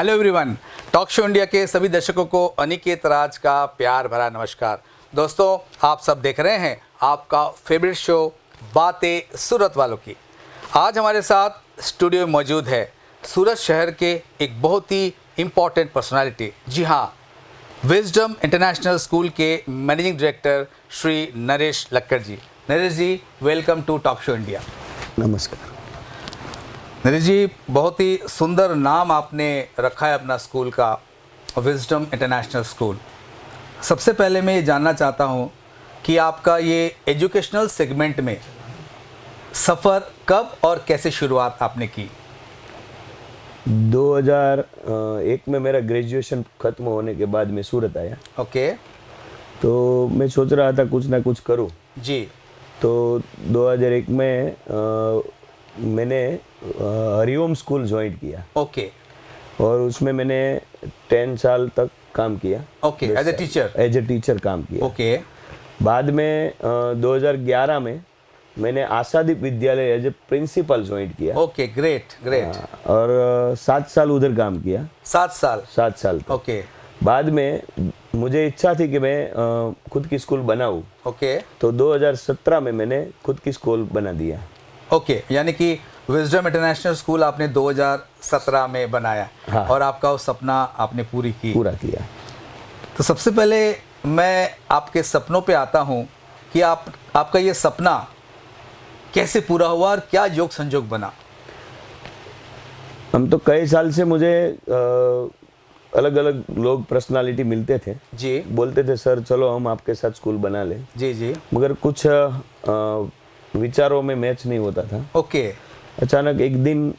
Hello everyone, talk show India के सभी दर्शकों को अनिकेत राज का प्यार भरा नमस्कार। दोस्तों, आप सब देख रहे हैं आपका फेवरेट शो बातें सूरत वालों की। आज हमारे साथ स्टूडियो में मौजूद है सूरत शहर के एक बहुत ही इम्पॉर्टेंट पर्सनालिटी, जी हाँ, विजडम इंटरनेशनल स्कूल के managing director Shri Naresh Lakkad ji. Naresh ji, welcome to talk show India. नमस्कार। नरेश जी, बहुत ही सुंदर नाम आपने रखा है अपना स्कूल का, विजडम इंटरनेशनल स्कूल। सबसे पहले मैं ये जानना चाहता हूँ कि आपका ये एजुकेशनल सेगमेंट में सफ़र कब और कैसे शुरुआत आपने की? 2001 में मेरा ग्रेजुएशन ख़त्म होने के बाद मैं सूरत आया। ओके। तो मैं सोच रहा था कुछ ना कुछ करूं। जी। तो 2001 में मैंने हरिओम स्कूल ज्वाइन किया। ओके। और उसमें मैंने 10 साल तक काम किया। Okay, as a teacher? As a teacher काम किया। ओके। बाद में 2011 में मैंने आशादीप विद्यालय एज ए प्रिंसिपल ज्वाइन किया। Okay, great great. और 7 साल उधर काम किया। 7 साल? 7 साल तक। ओके। बाद में मुझे इच्छा थी कि मैं खुद की स्कूल बनाऊं। ओके। तो 2017 में मैंने खुद की स्कूल बना दिया। ओके, यानी कि विजडम इंटरनेशनल स्कूल आपने 2017 में बनाया। हाँ। और आपका वो सपना आपने पूरा किया। तो सबसे पहले मैं आपके सपनों पे आता हूँ कि आपका ये सपना कैसे पूरा हुआ और क्या योग संजोग बना? हम तो कई साल से मुझे अलग अलग लोग पर्सनालिटी मिलते थे जी। बोलते थे सर चलो हम आपके साथ स्कूल बना लें। जी जी। मगर कुछ विचारों में मैच नहीं होता था। ओके। अचानक एक दिन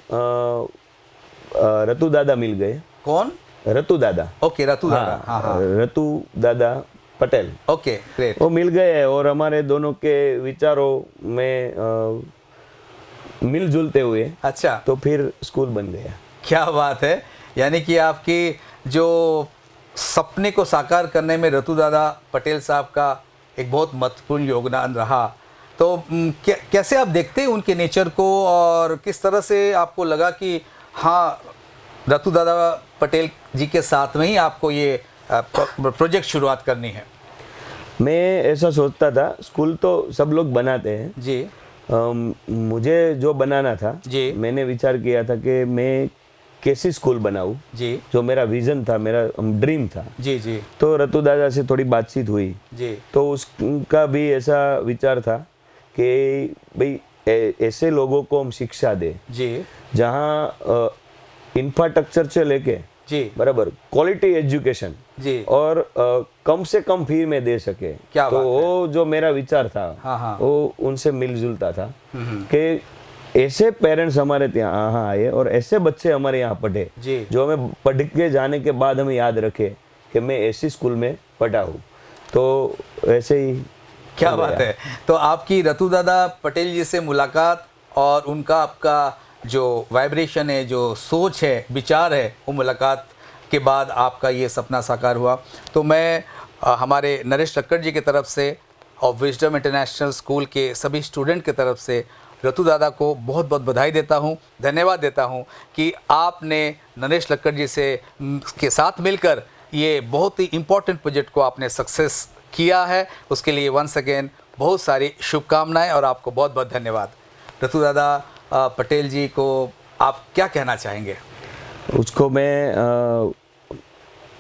रतु दादा मिल गए। कौन? रतु दादा। ओके, रतु दादा। हाँ हाँ। रतु दादा पटेल। Okay, great. वो मिल गए और हमारे दोनों के विचारों में मिलजुलते हुए अच्छा, तो फिर स्कूल बन गया। क्या बात है। यानी कि आपकी जो सपने को साकार करने में रतु दादा पटेल साहब का एक बहुत महत्वपूर्ण योगदान रहा। तो कैसे आप देखते हैं उनके नेचर को और किस तरह से आपको लगा कि हाँ, रतु दादा पटेल जी के साथ में ही आपको ये प्रोजेक्ट शुरुआत करनी है? मैं ऐसा सोचता था, स्कूल तो सब लोग बनाते हैं जी। मुझे जो बनाना था जी। मैंने विचार किया था कि मैं कैसी स्कूल बनाऊं जी, जो मेरा विजन था, मेरा ड्रीम था। जी जी। तो रतु दादा से थोड़ी बातचीत हुई जी, तो उसका भी ऐसा विचार था कि भाई ऐसे लोगों को हम शिक्षा दे जी, जहाँ इंफ्रास्ट्रक्चर से लेके जी बराबर क्वालिटी एजुकेशन जी, और कम से कम फी में दे सके। क्या तो वो जो मेरा विचार था, हाँ हाँ, वो उनसे मिलजुलता था कि ऐसे पेरेंट्स हमारे यहाँ आए और ऐसे बच्चे हमारे यहाँ पढ़े जो हमें पढ़ के जाने के बाद हमें याद रखे कि मैं ऐसी स्कूल में पढ़ा हूँ। तो ऐसे ही। क्या बात है। तो आपकी रतु दादा पटेल जी से मुलाकात और उनका आपका जो वाइब्रेशन है, जो सोच है, विचार है, वो मुलाकात के बाद आपका ये सपना साकार हुआ। तो मैं हमारे नरेश लक्कड़ जी की तरफ से और विजडम इंटरनेशनल स्कूल के सभी स्टूडेंट की तरफ से रतु दादा को बहुत बहुत बधाई देता हूँ, धन्यवाद देता हूँ कि आपने नरेश लक्कड़ जी से के साथ मिलकर ये बहुत ही इम्पोर्टेंट प्रोजेक्ट को आपने सक्सेस किया है। उसके लिए वंस अगेन बहुत सारी शुभकामनाएं और आपको बहुत बहुत धन्यवाद। रतु दादा पटेल जी को आप क्या कहना चाहेंगे? उसको मैं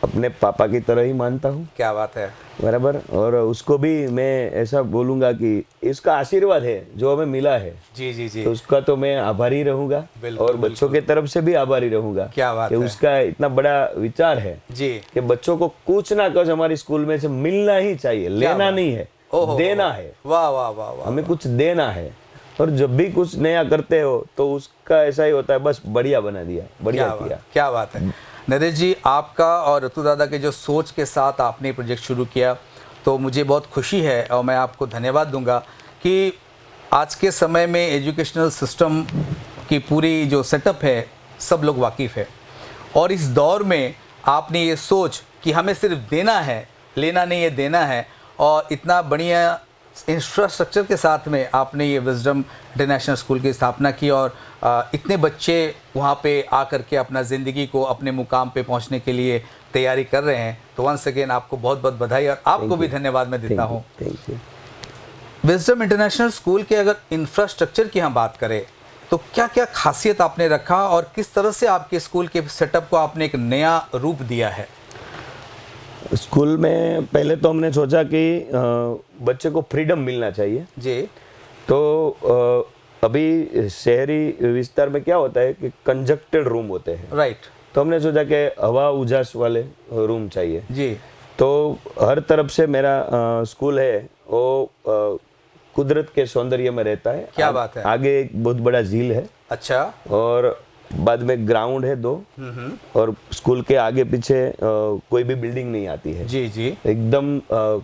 अपने पापा की तरह ही मानता हूँ। क्या बात है। बराबर। और उसको भी मैं ऐसा बोलूँगा कि इसका आशीर्वाद है जो हमें मिला है। जी जी जी। तो उसका तो मैं आभारी रहूँगा और बच्चों के तरफ से भी आभारी रहूँगा। क्या बात है। उसका इतना बड़ा विचार है जी कि बच्चों को कुछ ना कुछ हमारी स्कूल में से मिलना ही चाहिए, लेना नहीं है, देना है। वाह वाह वाह। हमें कुछ देना है और जब भी कुछ नया करते हो तो उसका ऐसा ही होता है, बस बढ़िया बना दिया, बढ़िया किया। क्या बात है। नरेश जी, आपका और रतु दादा के जो सोच के साथ आपने प्रोजेक्ट शुरू किया, तो मुझे बहुत खुशी है और मैं आपको धन्यवाद दूंगा कि आज के समय में एजुकेशनल सिस्टम की पूरी जो सेटअप है सब लोग वाकिफ़ है, और इस दौर में आपने ये सोच कि हमें सिर्फ देना है, लेना नहीं है, देना है, और इतना बढ़िया इंफ्रास्ट्रक्चर के साथ में आपने ये विजडम इंटरनेशनल स्कूल की स्थापना की और इतने बच्चे वहाँ पे आकर के अपना ज़िंदगी को अपने मुकाम पे पहुँचने के लिए तैयारी कर रहे हैं, तो वंस अगेन आपको बहुत बहुत बधाई और आपको भी धन्यवाद मैं देता हूँ। विजडम इंटरनेशनल स्कूल के अगर इंफ्रास्ट्रक्चर की हम बात करें तो क्या क्या खासियत आपने रखा और किस तरह से आपके स्कूल के सेटअप को आपने एक नया रूप दिया है? स्कूल में पहले तो हमने सोचा कि बच्चे को फ्रीडम मिलना चाहिए जी। तो अभी शहरी विस्तार में क्या होता है कि कंजक्टेड रूम होते हैं, राइट। तो हमने सोचा कि हवा उजास वाले रूम चाहिए जी। तो हर तरफ से मेरा स्कूल है वो कुदरत के सौंदर्य में रहता है। क्या बात है। आगे एक बहुत बड़ा झील है, अच्छा, और बाद में ग्राउंड है 2, और स्कूल के आगे पीछे कोई भी बिल्डिंग नहीं आती है जी जी। एकदम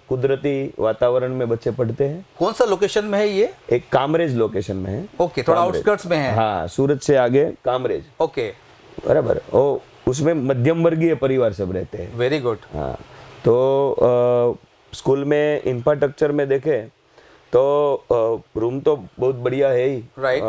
कुदरती वातावरण में बच्चे पढ़ते हैं। कौन सा लोकेशन में है ये? एक कामरेज लोकेशन में है। ओके, थोड़ा आउटस्कर्ट्स में है। हाँ, सूरत से आगे कामरेज। ओके, बराबर। ओ उसमें मध्यम वर्गीय परिवार सब रहते हैं। Very good. हाँ, तो स्कूल में इंफ्रास्ट्रक्चर में देखे तो रूम तो बहुत बढ़िया है ही, राइट।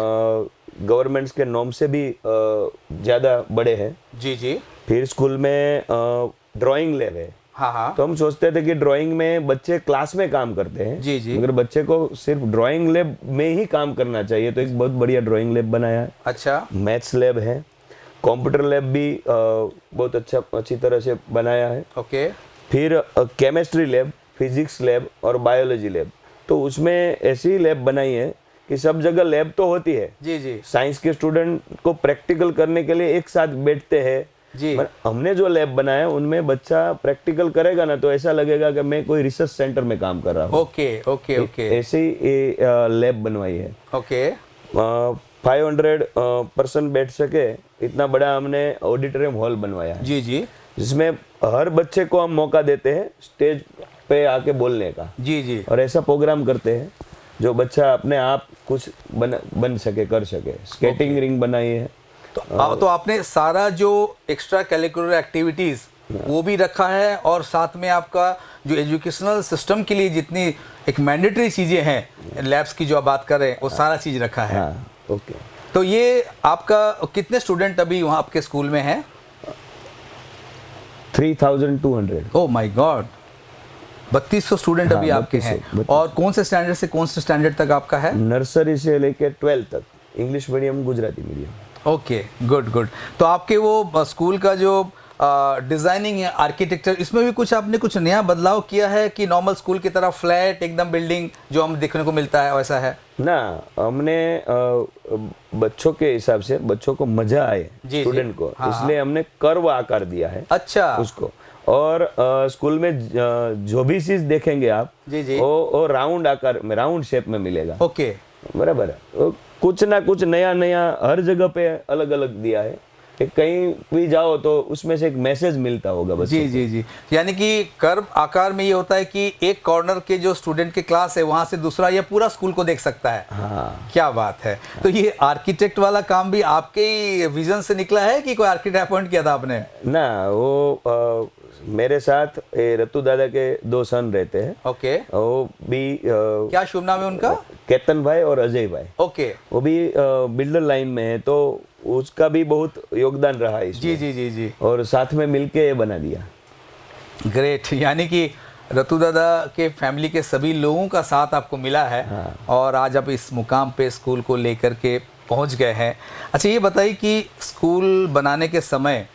गवर्नमेंट्स के नॉर्म से भी ज़्यादा बड़े हैं जी जी। फिर स्कूल में ड्राइंग लैब है। हाँ हाँ। तो हम सोचते थे कि ड्राइंग में बच्चे क्लास में काम करते हैं जी जी, मगर बच्चे को सिर्फ ड्राइंग लैब में ही काम करना चाहिए, तो एक बहुत बढ़िया ड्राइंग लैब बनाया है। अच्छा। मैथ्स लैब है, कंप्यूटर लैब भी बहुत अच्छी तरह से बनाया है। ओके। फिर केमिस्ट्री लैब, फिजिक्स लैब और बायोलॉजी लैब, तो उसमें ऐसी लैब बनाई है कि सब जगह लैब तो होती है जी जी। साइंस के स्टूडेंट को प्रैक्टिकल करने के लिए एक साथ बैठते हैं जी। हमने जो लैब बनाया उनमें बच्चा प्रैक्टिकल करेगा ना तो ऐसा लगेगा कि मैं कोई रिसर्च सेंटर में काम कर रहा हूँ। Okay okay okay. ऐसे ही लैब बनवाई है। ओके। 500% बैठ सके इतना बड़ा हमने ऑडिटोरियम हॉल बनवाया है जी जी, जिसमें हर बच्चे को हम मौका देते हैं स्टेज पे आके बोलने का जी जी, और ऐसा प्रोग्राम करते हैं जो बच्चा अपने आप कुछ बन सके, कर सके। स्केटिंग रिंग बनाई है। तो आपने सारा जो एक्स्ट्रा करिकुलर एक्टिविटीज वो भी रखा है और साथ में आपका जो एजुकेशनल सिस्टम के लिए जितनी एक मैंडेटरी चीजें हैं, लैब्स की जो आप बात कर रहे हैं, वो सारा चीज रखा है। ओके। तो ये आपका कितने स्टूडेंट अभी वहाँ आपके स्कूल में हैं? 3200। ओह माय गॉड, 3200 स्टूडेंट अभी आपके हैं। और कौन से स्टैंडर्ड से कौन से स्टैंडर्ड तक आपका है? नर्सरी से लेके 12 तक, English medium, Gujarati medium. Okay, good good. तो आपके वो स्कूल का जो डिजाइनिंग है, आर्किटेक्चर, इसमें भी कुछ आपने कुछ नया बदलाव किया है कि नॉर्मल स्कूल की तरह फ्लैट एकदम बिल्डिंग जो हम देखने को मिलता है वैसा है? ना, हमने बच्चों के हिसाब से बच्चों को मजा आए स्टूडेंट को, इसलिए हमने कर्व आकार दिया है। अच्छा। उसको, और स्कूल में जो भी चीज देखेंगे आप जी जी, वो राउंड आकार में, राउंड शेप में मिलेगा। ओके, बराबर है। कुछ ना कुछ नया नया हर जगह पे अलग अलग दिया है, कहीं भी जाओ तो उसमें से एक मैसेज मिलता होगा बच्चों जी जी जी। यानी कि कर्व आकार में ये होता है कि एक कॉर्नर के जो स्टूडेंट के क्लास है वहां से दूसरा या पूरा स्कूल को देख सकता है। हाँ। क्या बात है। तो ये आर्किटेक्ट वाला काम भी आपके ही विजन से निकला है कि कोई आर्किटेक्ट अपॉइंट किया था आपने? ना, वो मेरे साथ रतु दादा के 2 सन रहते हैं। ओके। वो भी क्या शुभ नाम है उनका? केतन भाई और अजय भाई। ओके। वो भी बिल्डर लाइन में है, तो उसका भी बहुत योगदान रहा है इसमें। जी जी जी जी। और साथ में मिलके ये बना दिया। ग्रेट। यानी कि रतु दादा के फैमिली के सभी लोगों का साथ आपको मिला है। हाँ। और आज आप इस मुकाम पे स्कूल को लेकर के पहुंच गए हैं। अच्छा, ये बताइए कि स्कूल बनाने के समय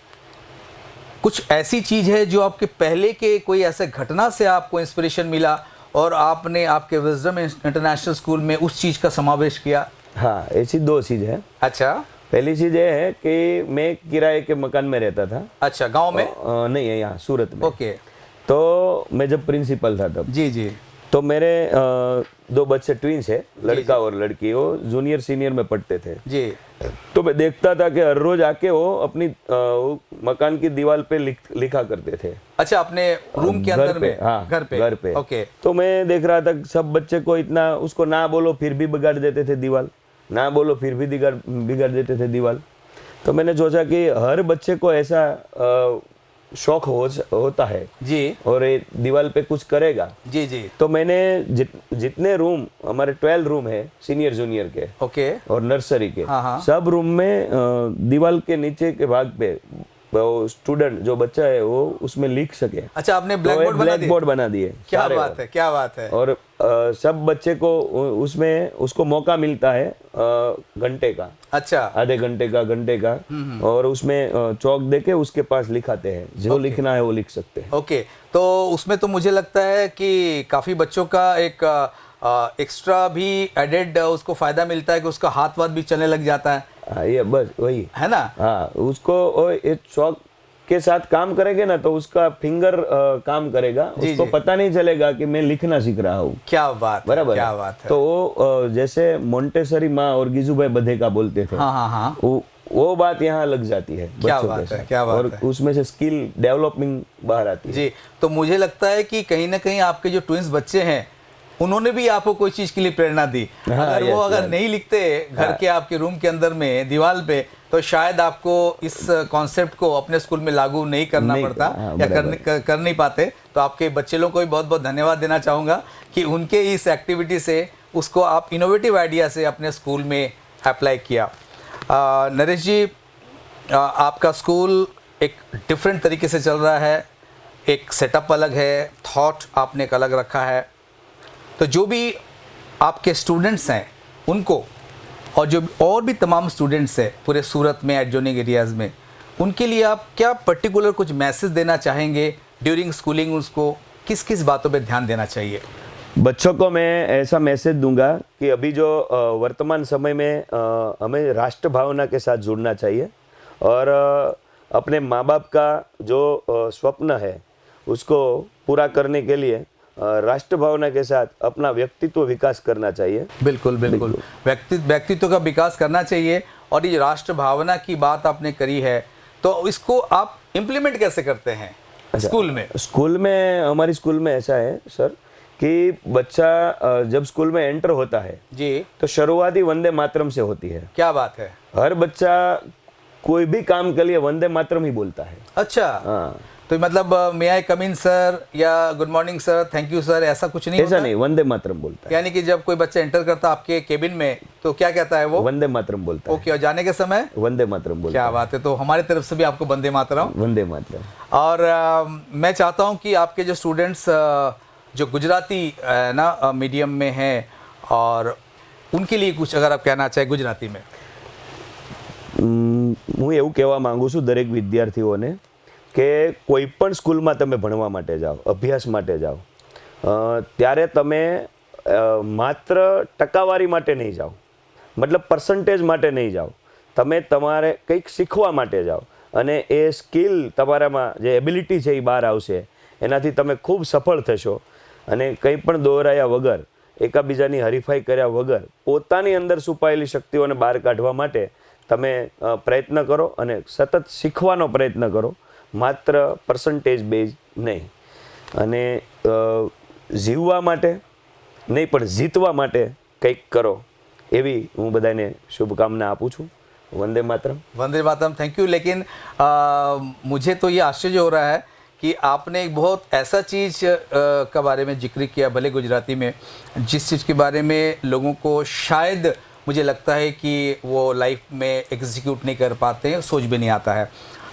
कुछ ऐसी चीज़ है जो आपके पहले के कोई ऐसे घटना से आपको इंस्पिरेशन मिला और आपने आपके विजडम इंटरनेशनल स्कूल में उस चीज़ का समावेश किया? हाँ, ऐसी 2 चीज़ है। अच्छा। पहली चीज़ ये है कि मैं किराए के मकान में रहता था। अच्छा, गांव में? नहीं है, यहाँ सूरत में। ओके। तो मैं जब प्रिंसिपल था तब जी जी, तो मेरे 2 बच्चे ट्विंस है, लड़का और लड़की, वो जूनियर सीनियर में पढ़ते थे जी। तो मैं देखता था कि हर रोज आके वो अपनी मकान की दीवार पे लिखा करते थे। अच्छा, अपने रूम के अंदर में? हाँ, घर पे। ओके। तो मैं देख रहा था सब बच्चे को इतना, उसको ना बोलो फिर भी बिगाड़ देते थे दीवार, ना बोलो फिर भी बिगाड़ देते थे दीवार। तो मैंने सोचा कि हर बच्चे को ऐसा शौक होता है जी, और ये दीवार पे कुछ करेगा जी जी, तो मैंने जितने रूम हमारे 12 रूम है सीनियर जूनियर के, ओके, और नर्सरी के, हाँ हाँ, सब रूम में दीवार के नीचे के भाग पे वो स्टूडेंट जो बच्चा है वो उसमें लिख सके। अच्छा, आपने तो ब्लैक बोर्ड बना दिए? क्या सारे बात है, क्या बात है। और सब बच्चे को उसमें उसको मौका मिलता है घंटे का, अच्छा, आधे घंटे का, और उसमें चौक देके उसके पास लिखाते हैं, जो लिखना है वो लिख सकते हैं। ओके, तो उसमें तो मुझे लगता है कि काफ़ी बच्चों का एक एक्स्ट्रा भी एडेड उसको फ़ायदा मिलता है कि उसका हाथ वाथ भी चलने लग जाता है। हाँ, ये बस वही है ना। हाँ, उसको एक चौक के साथ काम करेंगे ना तो उसका फिंगर काम करेगा, उसको पता नहीं चलेगा कि मैं लिखना सीख रहा हूँ। क्या बात, बराबर, क्या बात है। तो वो जैसे मोंटेसरी माँ और गिजुभाई बधेका बोलते थे, हाँ हाँ हाँ, वो बात यहाँ लग जाती है बच्चों के साथ, क्या बात और है। उसमें से स्किल डेवलपिंग बाहर आती है। जी, तो मुझे लगता है कि कहीं ना कहीं आपके जो ट्विंस बच्चे हैं उन्होंने भी आपको कोई चीज के लिए प्रेरणा दी। अगर वो अगर नहीं लिखते घर के आपके रूम के अंदर में दीवार पे, तो शायद आपको इस कॉन्सेप्ट को अपने स्कूल में लागू नहीं करना पड़ता, या कर नहीं पाते। तो आपके बच्चे लोगों को भी बहुत बहुत धन्यवाद देना चाहूँगा कि उनके इस एक्टिविटी से उसको आप इनोवेटिव आइडिया से अपने स्कूल में अप्लाई किया। नरेश जी, आपका स्कूल एक डिफरेंट तरीके से चल रहा है, एक सेटअप अलग है, थॉट आपने एक अलग रखा है। तो जो भी आपके स्टूडेंट्स हैं उनको, और जो और भी तमाम स्टूडेंट्स हैं पूरे सूरत में एडजॉइनिंग एरियाज़ में, उनके लिए आप क्या पर्टिकुलर कुछ मैसेज देना चाहेंगे ड्यूरिंग स्कूलिंग? उसको किस किस बातों पे ध्यान देना चाहिए? बच्चों को मैं ऐसा मैसेज दूंगा कि अभी जो वर्तमान समय में हमें राष्ट्र भावना के साथ जुड़ना चाहिए, और अपने माँ बाप का जो स्वप्न है उसको पूरा करने के लिए राष्ट्र भावना के साथ अपना व्यक्तित्व विकास करना चाहिए। बिल्कुल बिल्कुल, व्यक्तित्व का विकास करना चाहिए। और ये राष्ट्र भावना की बात आपने करी है, तो इसको आप इम्प्लीमेंट कैसे करते हैं स्कूल में? स्कूल में, हमारी स्कूल में ऐसा है सर कि बच्चा जब स्कूल में एंटर होता है जी, तो शुरुआती वंदे मातरम से होती है। क्या बात है। हर बच्चा कोई भी काम के लिए वंदे मातरम ही बोलता है। अच्छा, हाँ, तो मतलब मे आई कम इन सर, या good morning sir, thank you sir, ऐसा कुछ नहीं? ऐसा नहीं, वंदे मातरम बोलता है। यानी कि जब कोई बच्चा एंटर करता है आपके केबिन में तो क्या कहता है वो? वंदे मातरम बोलता है। ओके, और जाने के समय वंदे मातरम बोलता है। क्या बात है। तो हमारी तरफ से भी आपको वंदे मातरम। वंदे मातरम। और मैं चाहता हूँ कि आपके जो स्टूडेंट्स जो गुजराती ना मीडियम में हैं, और उनके लिए कुछ अगर आप कहना चाहें गुजराती में। હું એવું કહેવા માંગુ છું દરેક વિદ્યાર્થીઓને કે કોઈ પણ સ્કૂલમાં તમે ભણવા માટે જાઓ, અભ્યાસ માટે જાઓ, ત્યારે તમે માત્ર ટકાવારી માટે નહીં જાઓ, મતલબ પર્સન્ટેજ માટે નહીં જાઓ, તમે તમારે કંઈક શીખવા માટે જાઓ, અને એ સ્કિલ તમારામાં જે એબિલિટી છે એ બહાર આવશે, એનાથી તમે ખૂબ સફળ થશો, અને કંઈ પણ દોહરાયા વગર, એકાબીજાની હરીફાઈ કર્યા વગર પોતાની અંદર છુપાયેલી શક્તિઓને બહાર કાઢવા માટે તમે પ્રયત્ન કરો, અને સતત શીખવાનો પ્રયત્ન કરો, માત્ર પર્સન્ટેજ બેઝ નહીં. અને જીવવા માટે નહીં પણ જીતવા માટે કંઈક કરો, એવી હું બધાને શુભકામના આપું છું. वंदे मातरम। वंदे मातरम, थैंक यू। लेकिन मुझे तो ये आश्चर्य हो रहा है कि आपने एक बहुत ऐसा चीज़ का बारे में जिक्र किया, भले गुजराती में, जिस चीज़ के बारे में लोगों को शायद मुझे लगता है कि वो लाइफ में एग्जीक्यूट नहीं कर पाते हैं, सोच भी नहीं आता है।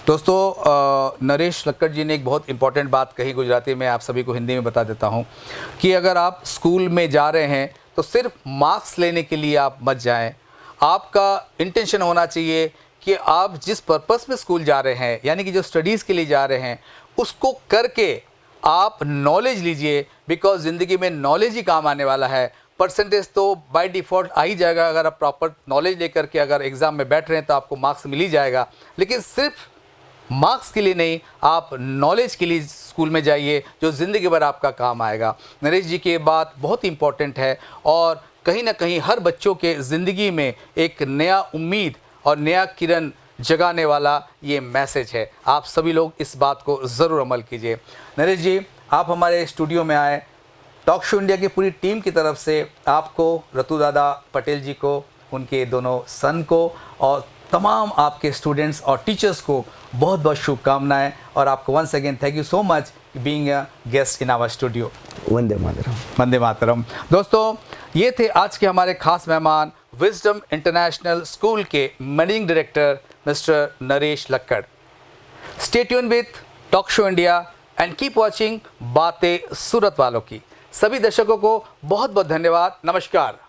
दोस्तों, नरेश लक्कड़ जी ने एक बहुत इंपॉर्टेंट बात कही गुजराती में, आप सभी को हिंदी में बता देता हूँ कि अगर आप स्कूल में जा रहे हैं तो सिर्फ मार्क्स लेने के लिए आप मत जाएं। आपका इंटेंशन होना चाहिए कि आप जिस पर्पस में स्कूल जा रहे हैं, यानी कि जो स्टडीज़ के लिए जा रहे हैं, उसको करके आप नॉलेज लीजिए, बिकॉज ज़िंदगी में नॉलेज ही काम आने वाला है। परसेंटेज तो बाय डिफ़ॉल्ट आ ही जाएगा, अगर आप प्रॉपर नॉलेज लेकर के अगर एग्ज़ाम में बैठ रहे हैं तो आपको मार्क्स मिल ही जाएगा। लेकिन सिर्फ मार्क्स के लिए नहीं, आप नॉलेज के लिए स्कूल में जाइए, जो ज़िंदगी भर आपका काम आएगा। नरेश जी की बात बहुत इंपॉर्टेंट है, और कहीं ना कहीं हर बच्चों के ज़िंदगी में एक नया उम्मीद और नया किरण जगाने वाला ये मैसेज है। आप सभी लोग इस बात को ज़रूर अमल कीजिए। नरेश जी, आप हमारे स्टूडियो में आए, टॉक शो इंडिया की पूरी टीम की तरफ से आपको, रतु दादा पटेल जी को, उनके दोनों सन को और तमाम आपके स्टूडेंट्स और टीचर्स को बहुत बहुत शुभकामनाएं और आपको once again thank you so much being a guest in our studio. Vande Mataram. Vande Mataram. दोस्तों, ये थे आज के हमारे खास मेहमान, विजडम इंटरनेशनल स्कूल के managing director mister Naresh Lakkad. Stay tune with talk show India and keep watching बातें सूरत वालों की। सभी दर्शकों को बहुत बहुत धन्यवाद। नमस्कार।